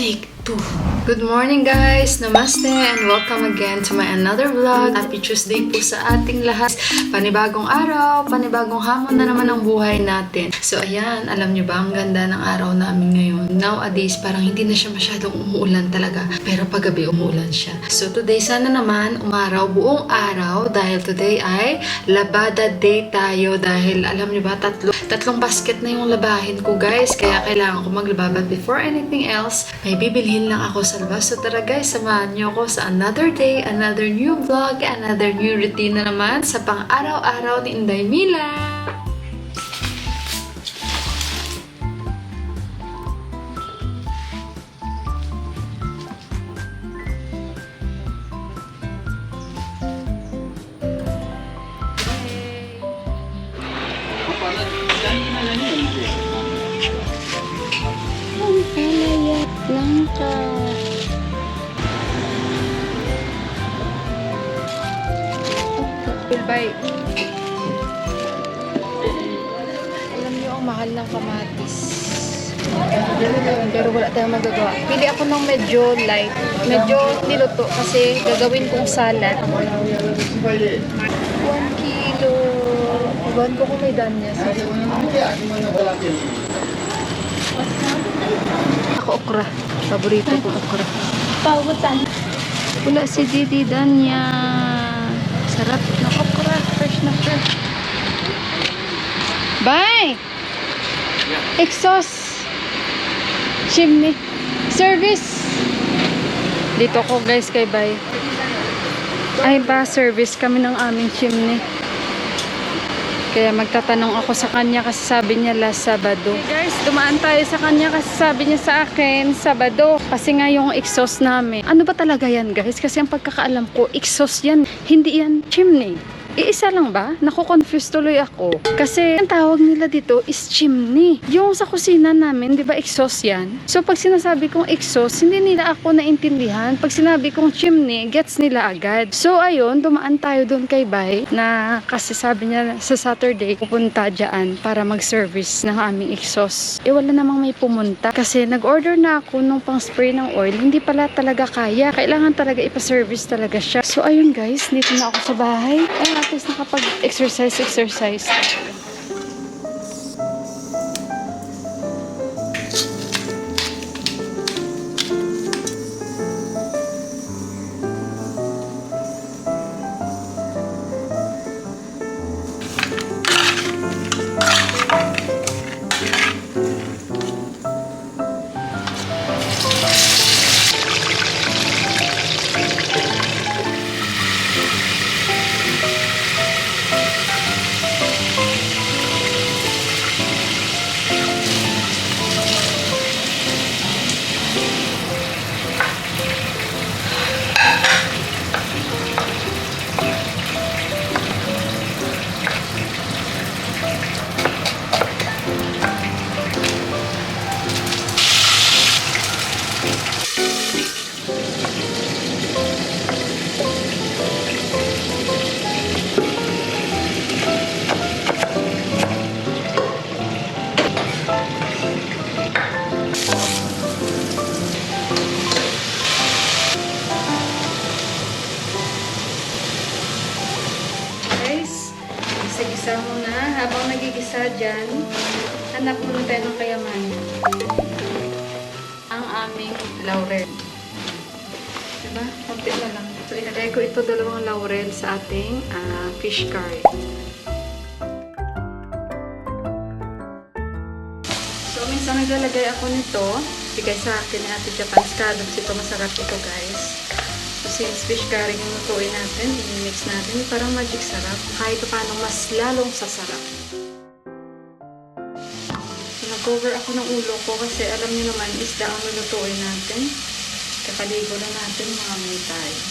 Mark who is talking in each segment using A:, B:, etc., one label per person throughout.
A: Take 2. Good morning guys! Namaste and welcome again to my another vlog. Happy Tuesday po sa ating lahat. Panibagong araw, panibagong hamon na naman ang buhay natin. So ayan, alam nyo ba ang ganda ng araw namin ngayon? Nowadays, parang hindi na siya masyadong umuulan talaga. Pero paggabi umuulan siya. So today, sana naman umaraw buong araw dahil today ay labada day tayo. Dahil alam nyo ba, tatlong basket na yung labahin ko guys. Kaya kailangan ko maglaba. But before anything else, may bibilhin lang ako sa labas. So tara guys, samahan nyo ako sa another day, another new vlog, another new routine na naman sa pang-araw-araw ni Inday Mila.
B: Palayat langka.
A: Bilbay. Alam niyo ang mahal ng kamatis. Pero wala tayong magagawa. Pili ako ng medyo light. Medyo niluto kasi gagawin kong salad. 1 kilo. Iwan ko kung may danya. Ako okra. Paborito ko okra.
B: Paugutan.
A: Wala si Didi Danya. Sarap na okra. Fresh na fresh. Bye! Exhaust. Chimney. Service. Dito ko guys kay Bay. Ay ba, service kami ng aming chimney. Kaya magtatanong ako sa kanya kasi sabi niya last Sabado. Okay guys, dumaan tayo sa kanya kasi sabi niya sa akin Sabado. Kasi nga yung exhaust namin. Ano ba talaga yan guys? Kasi ang pagkakaalam ko, exhaust yan. Hindi yan chimney. Iisa lang ba? Naku-confuse tuloy ako. Kasi ang tawag nila dito is chimney. Yung sa kusina namin, di ba exhaust yan? So pag sinasabi kong exhaust, hindi nila ako naintindihan. Pag sinabi kong chimney, gets nila agad. So ayun, dumaan tayo doon kay Bay na kasi sabi niya sa Saturday, pupunta dyan para mag-service ng aming exhaust. Wala namang may pumunta. Kasi nag-order na ako nung pang spray ng oil. Hindi pala talaga kaya. Kailangan talaga ipa-service talaga siya. So ayun guys, dito na ako sa bahay. At least nakapag-exercise. Gisa mo na. Habang nagigisa dyan, hanap muna tayo ng kayamanan. Ang aming laurel. Diba? Konti na lang. So, ilagay ko ito 2 laurel sa ating fish curry. So, minsan naglalagay ako nito. Bigay sa akin ni Ate Japan's Cadox. Ito masarap ito guys. So, since fish curry yung lutuin natin, i-mix natin, parang magic sarap. Kahit paano mas lalong sasarap. So, nag-cover ako ng ulo ko kasi alam niyo naman, isda ang lutuin natin. Kakaligo na natin mga may tayo.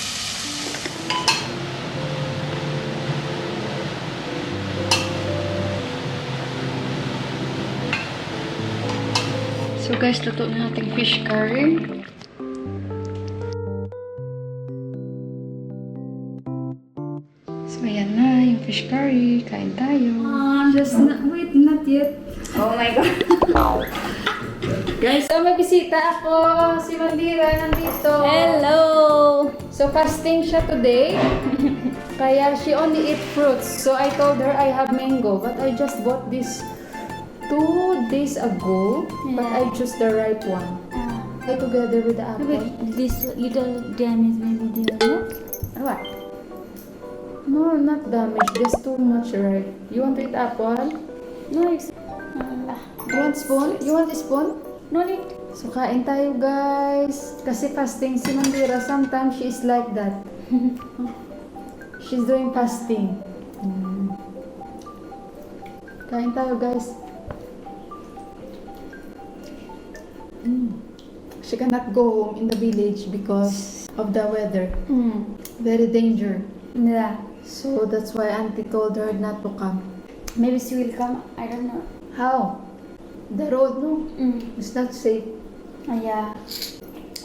A: So guys, luto na natin fish curry. So, ayan na yung fish curry. Kain tayo.
B: Just not, wait, not yet. Oh my God.
A: Guys, so may bisita ako. Si Mandira nandito.
B: Hello!
A: So fasting siya today. Kaya she only eat fruits. So I told her I have mango. But I just bought this 2 days ago. But I choose the ripe one. Together with the apple.
B: But this little damage may be there, no?
A: What? No, not damaged. Just too much ripe. You want to eat apple?
B: No, it's...
A: You want spoon? You want a spoon?
B: no need.
A: So kain tayo guys. Kasi fasting si Mandira. Sometimes she is like that. She's doing fasting. Kain tayo guys. She cannot go home in the village because of the weather. Very danger.
B: Yeah.
A: So that's why auntie told her not to come.
B: Maybe she will come. I don't know.
A: How? The road, no? It's not safe.
B: Yeah.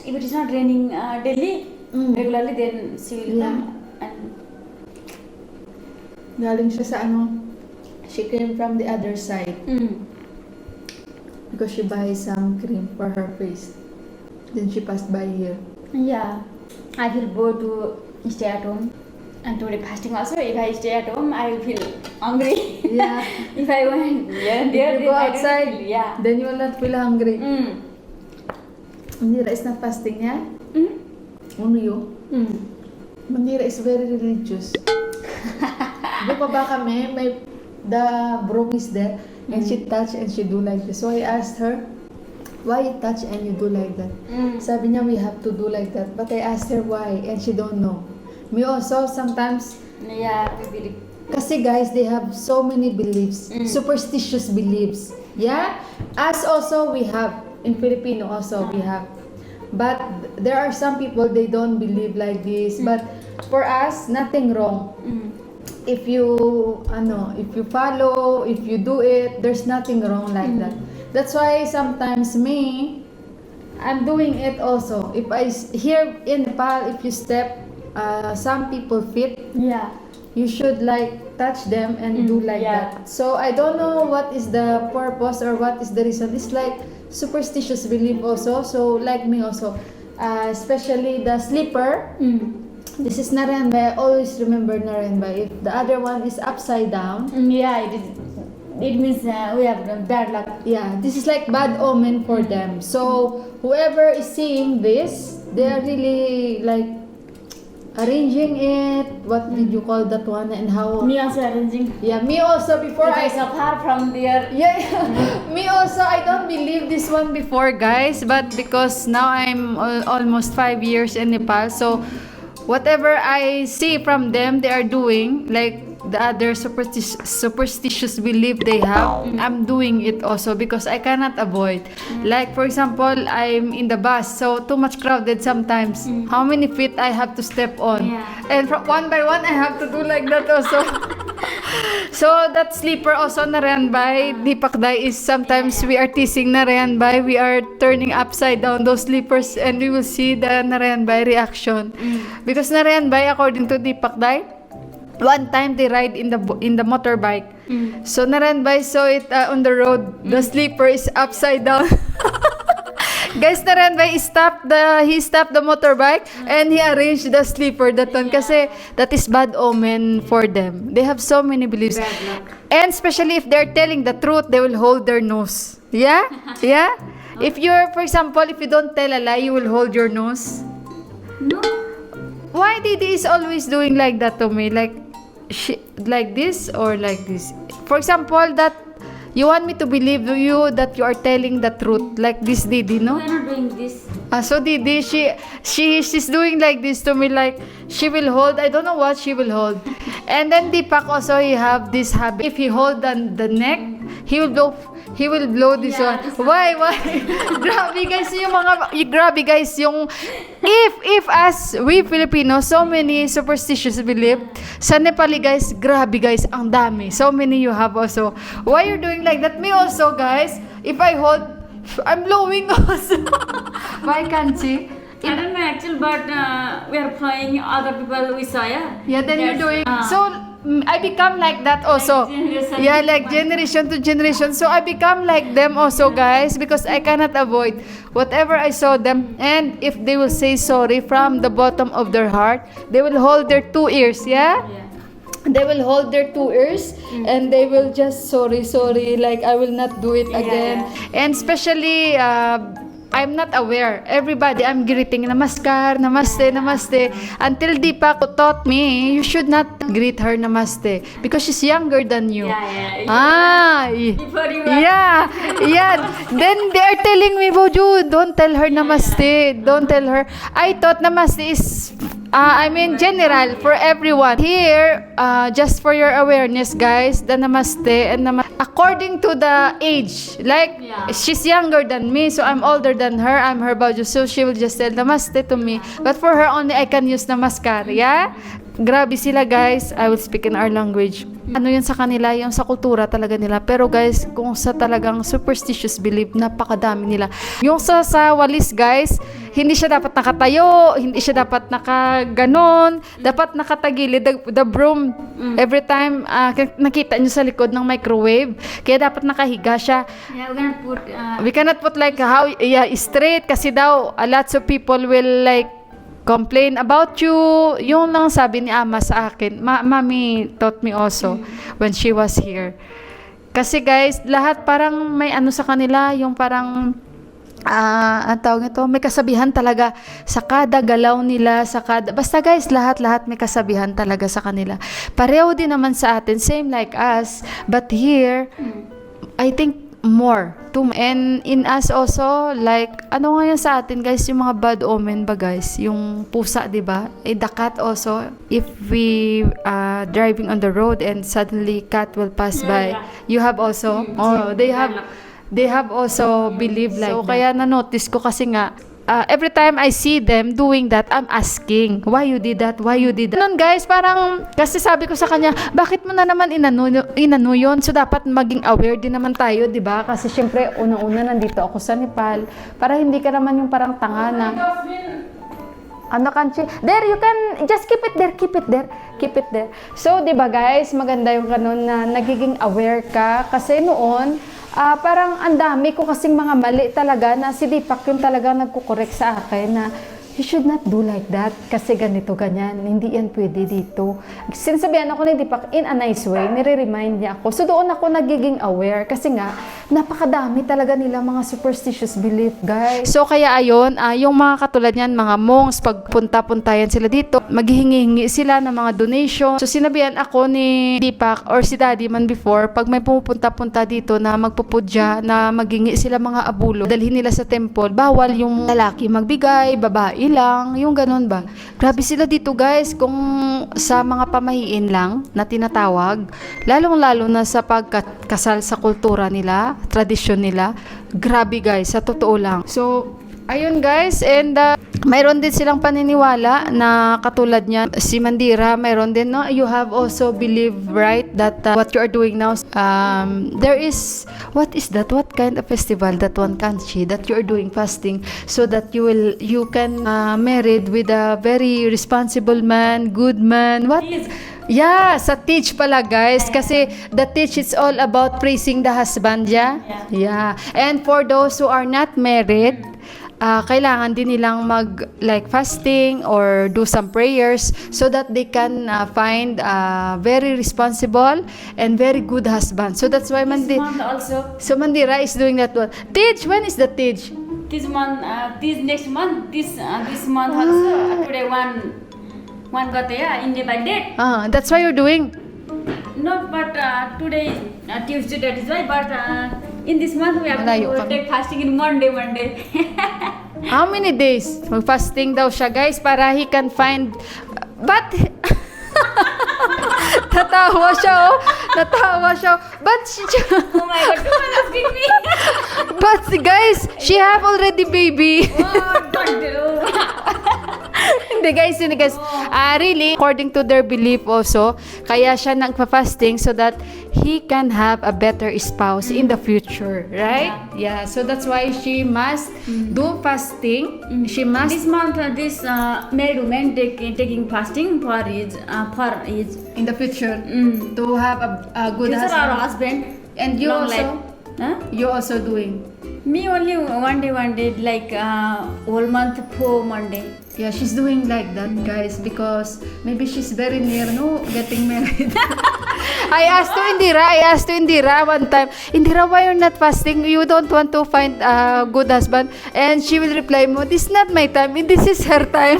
B: If it is not raining daily, regularly, then she will
A: Yeah.
B: come. And
A: Galing siya sa ano. She came from the other side because she buys some cream for her face. Then she passed by here.
B: yeah, I will go to stay at home. And today fasting also. If I stay at home, I will feel hungry.
A: Yeah.
B: If I went there,
A: If you go
B: then I don't
A: outside,
B: feel, yeah.
A: then you will not feel hungry.
B: Mm.
A: Mandira is not fasting, yeah?
B: Mm.
A: Only you?
B: Mm.
A: Mandira is very religious. Doon pa ba kami, may the broom is there, and she touch and she do like this. So I asked her, why you touch and you do like that? Sabi niya, we have to do like that. But I asked her why, and she don't know. Me also, sometimes,
B: Yeah, we believe.
A: kasi guys, they have so many beliefs, superstitious beliefs. Yeah? Us also, we have. In Filipino also, we have. But there are some people, they don't believe like this. But for us, nothing wrong. If you follow, if you do it, there's nothing wrong like that. That's why sometimes me, I'm doing it also. If here in Nepal, if you step, some people fit,
B: Yeah.
A: you should like touch them and do like
B: yeah.
A: that. So I don't know what is the purpose or what is the reason. It's like superstitious belief also. So like me also, especially the slipper. This is Narenba. I always remember Narenba. If the other one is upside down,
B: Yeah, it is. It means we have bad luck.
A: yeah, this is like bad omen for them. So whoever is seeing this, they are really like arranging it. What did you call that one and how?
B: Me also arranging.
A: Yeah, me also before
B: If I suffer from their.
A: Yeah, me also. I don't believe this one before, guys. But because now I'm almost 5 years in Nepal, so whatever I see from them, they are doing like the other superstitious belief they have. I'm doing it also because I cannot avoid. Like for example, I'm in the bus, so too much crowded sometimes. How many feet I have to step on,
B: Yeah.
A: and from one by one I have to do like that also. So that sleeper also Narenbay, Dipakday is sometimes we are teasing Narenbay, we are turning upside down those sleepers and we will see the Narenbay reaction. Because Narenbay, according to Dipakday, one time they ride in the motorbike. So Narenbay saw it on the road, the sleeper is upside down. Guys, Narenbay he stopped the motorbike and he arranged the sleeper that one kasi that is bad omen for them. They have so many beliefs.
B: Bad luck.
A: And especially if they're telling the truth, they will hold their nose. Yeah? Yeah? If you're, for example, if you don't tell a lie, you will hold your nose.
B: No.
A: Why Didi is always doing like that to me? Like this or like this? For example, that you want me to believe you that you are telling the truth. Like this Didi, no?
B: We are not doing this.
A: So Didi, she's doing like this to me, like she will hold, I don't know what she will hold. And then Deepak also, he have this habit. If he hold the neck, he will blow this
B: Yeah,
A: one.
B: this
A: Why? Grabe guys, yung if as we Filipinos, so many superstitious belief, sa Nepali guys, grabe guys, ang dami. So many you have also. Why you're doing like that? Me also guys, if I hold, I'm blowing also. Why can't she?
B: I don't know actually, but we are following other people we saw, yeah.
A: Yeah, then you're
B: Yes.
A: doing. So I become like that also.
B: generation
A: Yeah,
B: to
A: like generation to generation. So I become like them also, guys, because I cannot avoid whatever I saw them. And if they will say sorry from the bottom of their heart, they will hold their two ears, yeah? They will hold their two ears and they will just sorry, like I will not do it again. And especially, I'm not aware. Everybody, I'm greeting namaskar, namaste, namaste. Until Deepak taught me, you should not greet her namaste because she's younger than you.
B: Before you are-
A: Yeah. Then they are telling me, Boju, don't tell her namaste. Don't tell her. I thought namaste is, general for everyone. Here, just for your awareness, guys, the namaste and according to the age, like she's younger than me, so I'm older than her. I'm her Boju, so she will just tell namaste to me. But for her only, I can use namaskar. Yeah. Grabe sila, guys. I will speak in our language. Ano yun sa kanila, yung sa kultura talaga nila. Pero guys, kung sa talagang superstitious belief, napakadami nila. Yung sa walis, guys, hindi siya dapat nakatayo, hindi siya dapat nakaganon, dapat nakatagilid. The broom, every time nakita nyo sa likod ng microwave, kaya dapat nakahiga siya.
B: Yeah, we're gonna put.
A: We cannot put like straight kasi daw, lots of people will like complain about you. Yung lang sabi ni Ama sa akin. Mommy taught me also when she was here. Kasi guys, lahat parang may ano sa kanila, yung parang ang tawag nito, may kasabihan talaga sa kada galaw nila, sa kada, basta guys, lahat may kasabihan talaga sa kanila. Pareho din naman sa atin, same like us, but here, I think more. And in us also, like, ano nga yan sa atin, guys, yung mga bad omen ba, guys? Yung pusa, di ba? The cat also, if we driving on the road and suddenly cat will pass by, you have also, they have also believed like so, that. Kaya na-notice ko kasi nga, every time I see them doing that, I'm asking, why you did that? Why you did that? Nun guys, parang, kasi sabi ko sa kanya, bakit mo na naman inano yun? So, dapat maging aware din naman tayo, di ba? Kasi syempre, unang-una nandito ako sa Nepal, para hindi ka naman yung parang tanga na, ano kanchi? There, you can, just keep it there. So, di ba guys, maganda yung ganun na nagiging aware ka, kasi noon, parang ang dami ko kasing mga mali talaga na si Deepak yung talaga nagkukorek sa akin na you should not do like that kasi ganito, ganyan. Hindi yan pwede dito. Sinasabihan ako ni Deepak in a nice way, nire-remind niya ako. So doon ako nagiging aware kasi nga, napakadami talaga nila mga superstitious belief, guys. So kaya ayon, yung mga katulad niyan, mga monks, pag punta-puntayan sila dito, maghihingi sila ng mga donation. So sinabihan ako ni Deepak or si Daddy man before, pag may pumupunta-punta dito na magpupudya, na maghingi sila mga abulo, dalhin nila sa temple, bawal yung lalaki magbigay, babae lang, yung ganun ba. Grabe sila dito, guys, kung sa mga pamahiin lang na tinatawag, lalong-lalo na sa pagkasal sa kultura nila, tradisyon nila, grabe guys, sa totoo lang. So, ayun guys, and mayroon din silang paniniwala na katulad niya, si Mandira, mayroon din, no? You have also believe, right, that what you are doing now, there is, what is that? What kind of festival that one country that you are doing fasting so that you can married with a very responsible man, good man, what? Yeah, sa teach pala guys, kasi the teach is all about praising the husband, yeah. And for those who are not married, kailangan din nilang like fasting or do some prayers so that they can find a very responsible and very good husband. So that's why Mandira is doing that one. Tej, when is the Tej?
B: This month, this next month, this month also. Today one got in Nepal date.
A: That's why you're doing.
B: No, but today Tuesday, that is why. But in this month we have to take fasting in Monday.
A: How many days? Mag-fasting daw siya, guys, para he can find. But Natawa siya. But
B: Oh my God, don't asking me.
A: but guys, she have already baby.
B: Oh, don't do.
A: Hindi guys, really, according to their belief also, kaya siya nagpa-fasting so that he can have a better spouse in the future, right? Yeah. So that's why she must do fasting. She must
B: This month, this married woman taking fasting for his
A: in the future to have a good
B: future or
A: husband.
B: husband.
A: And you
B: long
A: also,
B: life. Huh?
A: you also doing.
B: Me only one day, like whole month for Monday.
A: Yeah, she's doing like that, guys, because maybe she's very near, no, getting married. I asked to Indira one time, Indira, why you're not fasting? You don't want to find a good husband? And she will reply mo, this is not my time, this is her time.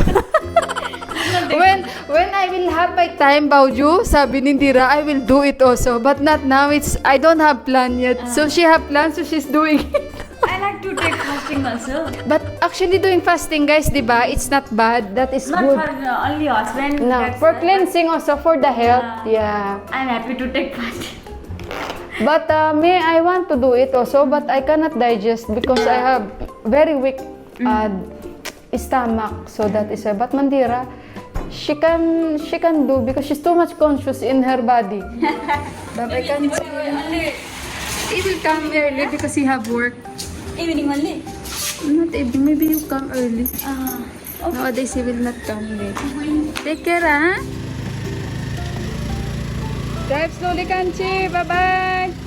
A: when I will have my time, Bauju, sabi ni Indira, I will do it also. But not now, I don't have plan yet. So she have plan, so she's doing it.
B: I like to take fasting also.
A: But actually doing fasting, guys, diba, it's not bad. That is
B: Not
A: good.
B: for only husband.
A: No,
B: that's
A: for
B: why.
A: cleansing also, for the health. Yeah.
B: I'm happy to take fasting.
A: But I want to do it also, but I cannot digest because I have very weak stomach. So that is why. But Mandira, she can do because she's too much conscious in her body. But I can't. He will come early because he have work.
B: Evening only.
A: Not evening, maybe you come early.
B: Okay.
A: Nowadays he will not come late. Take care, ha? Drive slowly, Kanchi. Bye-bye.